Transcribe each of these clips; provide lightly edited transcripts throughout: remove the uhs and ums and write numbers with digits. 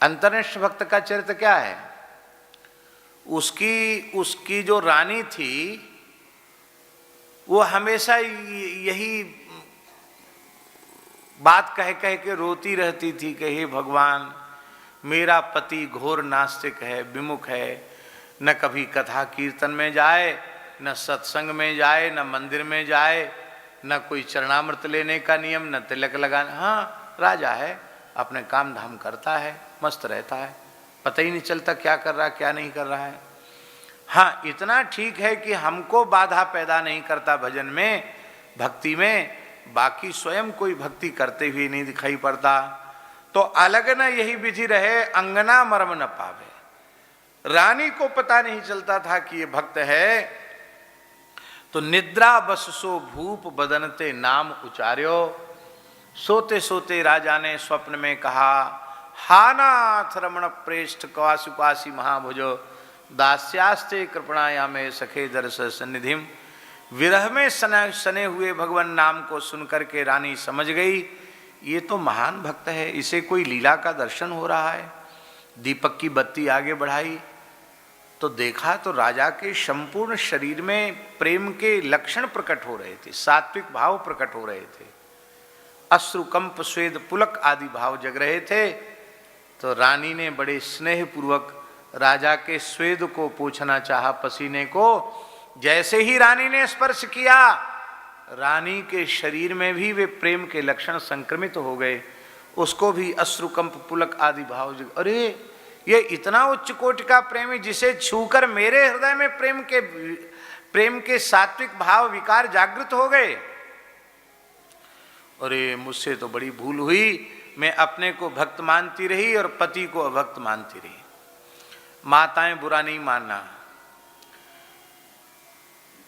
अंतर्निष्ठ भक्त का चरित्र क्या है? उसकी जो रानी थी वो हमेशा यही बात कह कह के रोती रहती थी कि हे भगवान, मेरा पति घोर नास्तिक है, विमुख है, न कभी कथा कीर्तन में जाए, न सत्संग में जाए, न मंदिर में जाए, न कोई चरणामृत लेने का नियम, न तिलक लगाना। हाँ, राजा है, अपने काम धाम करता है, मस्त रहता है, पता ही नहीं चलता क्या कर रहा क्या नहीं कर रहा है। हाँ, इतना ठीक है कि हमको बाधा पैदा नहीं करता भजन में, भक्ति में, बाकी स्वयं कोई भक्ति करते हुए नहीं दिखाई पड़ता। तो अलग न यही विधि रहे, अंगना मर्म न पावे। रानी को पता नहीं चलता था कि ये भक्त है। तो निद्रा बस सो भूप बदनते नाम उचार्यो। सोते सोते राजा ने स्वप्न में कहा, हानाथ रमण प्रेष्ठ कवासुकासी महाभुजो दास्यास्ते कृपणायामे सखे दर्श सन्निधिम। विरह में सने हुए भगवान नाम को सुनकर के रानी समझ गई, ये तो महान भक्त है, इसे कोई लीला का दर्शन हो रहा है। दीपक की बत्ती आगे बढ़ाई तो देखा तो राजा के संपूर्ण शरीर में प्रेम के लक्षण प्रकट हो रहे थे, सात्विक भाव प्रकट हो रहे थे, अश्रुकंप स्वेद पुलक आदि भाव जग रहे थे। तो रानी ने बड़े स्नेह पूर्वक राजा के स्वेद को पोंछना चाहा, पसीने को। जैसे ही रानी ने स्पर्श किया, रानी के शरीर में भी वे प्रेम के लक्षण संक्रमित हो गए, उसको भी अश्रुकंप पुलक आदि भाव। अरे ये इतना उच्च कोटि का प्रेमी जिसे छूकर मेरे हृदय में प्रेम के सात्विक भाव विकार जागृत हो गए। अरे मुझसे तो बड़ी भूल हुई, मैं अपने को भक्त मानती रही और पति को अभक्त मानती रही। माताएं बुरा नहीं मानना,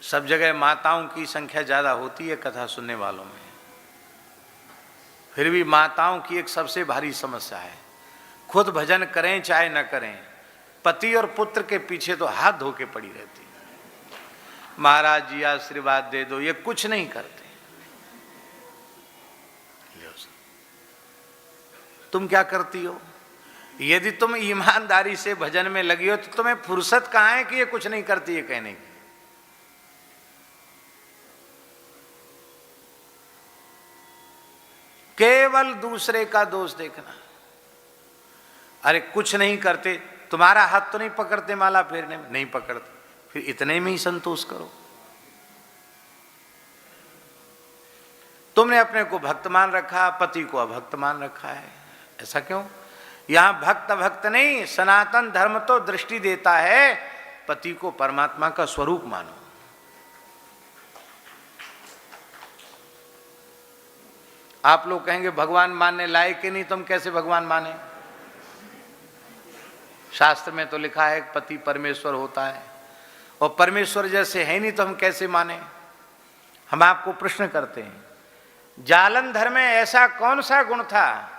सब जगह माताओं की संख्या ज्यादा होती है कथा सुनने वालों में, फिर भी माताओं की एक सबसे भारी समस्या है, खुद भजन करें चाहे न करें, पति और पुत्र के पीछे तो हाथ धो के पड़ी रहती। महाराज जी आशीर्वाद दे दो, ये कुछ नहीं करते। तुम क्या करती हो? यदि तुम ईमानदारी से भजन में लगी हो तो तुम्हें फुर्सत कहां है कि ये कुछ नहीं करती है कहने की। केवल दूसरे का दोष देखना। अरे कुछ नहीं करते, तुम्हारा हाथ तो नहीं पकड़ते माला फेरने में? नहीं पकड़ते, फिर इतने में ही संतोष करो। तुमने अपने को भक्त मान रखा, पति को अभक्त मान रखा है, ऐसा क्यों? यहां भक्त भक्त नहीं, सनातन धर्म तो दृष्टि देता है पति को परमात्मा का स्वरूप मानो। आप लोग कहेंगे भगवान मानने लायक ही नहीं, तुम कैसे भगवान माने? शास्त्र में तो लिखा है पति परमेश्वर होता है, और परमेश्वर जैसे है नहीं तो हम कैसे माने? हम आपको प्रश्न करते हैं, जालंधर में ऐसा कौन सा गुण था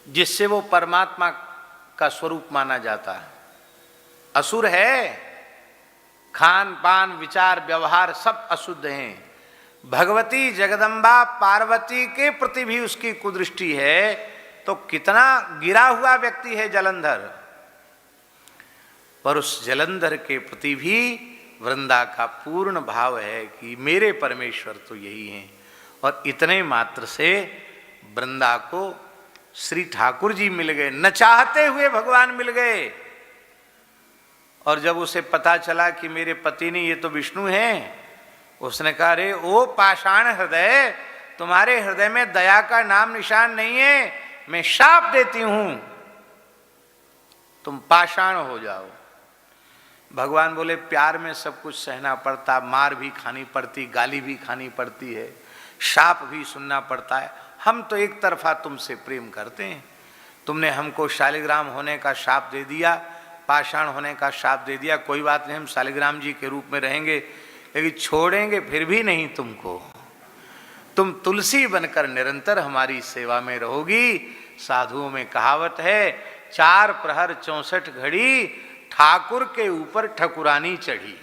जिससे वो परमात्मा का स्वरूप माना जाता है? असुर है, खान पान विचार व्यवहार सब अशुद्ध हैं। भगवती जगदम्बा पार्वती के प्रति भी उसकी कुदृष्टि है, तो कितना गिरा हुआ व्यक्ति है जलंधर। पर उस जलंधर के प्रति भी वृंदा का पूर्ण भाव है कि मेरे परमेश्वर तो यही हैं। और इतने मात्र से वृंदा को श्री ठाकुर जी मिल गए, न चाहते हुए भगवान मिल गए। और जब उसे पता चला कि मेरे पति नहीं, ये तो विष्णु हैं, उसने कहा, अरे ओ पाषाण हृदय, तुम्हारे हृदय में दया का नाम निशान नहीं है, मैं शाप देती हूं, तुम पाषाण हो जाओ। भगवान बोले प्यार में सब कुछ सहना पड़ता, मार भी खानी पड़ती, गाली भी खानी पड़ती है, शाप भी सुनना पड़ता है। हम तो एक तरफा तुमसे प्रेम करते हैं, तुमने हमको शालिग्राम होने का शाप दे दिया, पाषाण होने का शाप दे दिया, कोई बात नहीं, हम शालिग्राम जी के रूप में रहेंगे, लेकिन छोड़ेंगे फिर भी नहीं तुमको। तुम तुलसी बनकर निरंतर हमारी सेवा में रहोगी। साधुओं में कहावत है, 4 प्रहर 64 घड़ी ठाकुर के ऊपर ठकुरानी चढ़ी।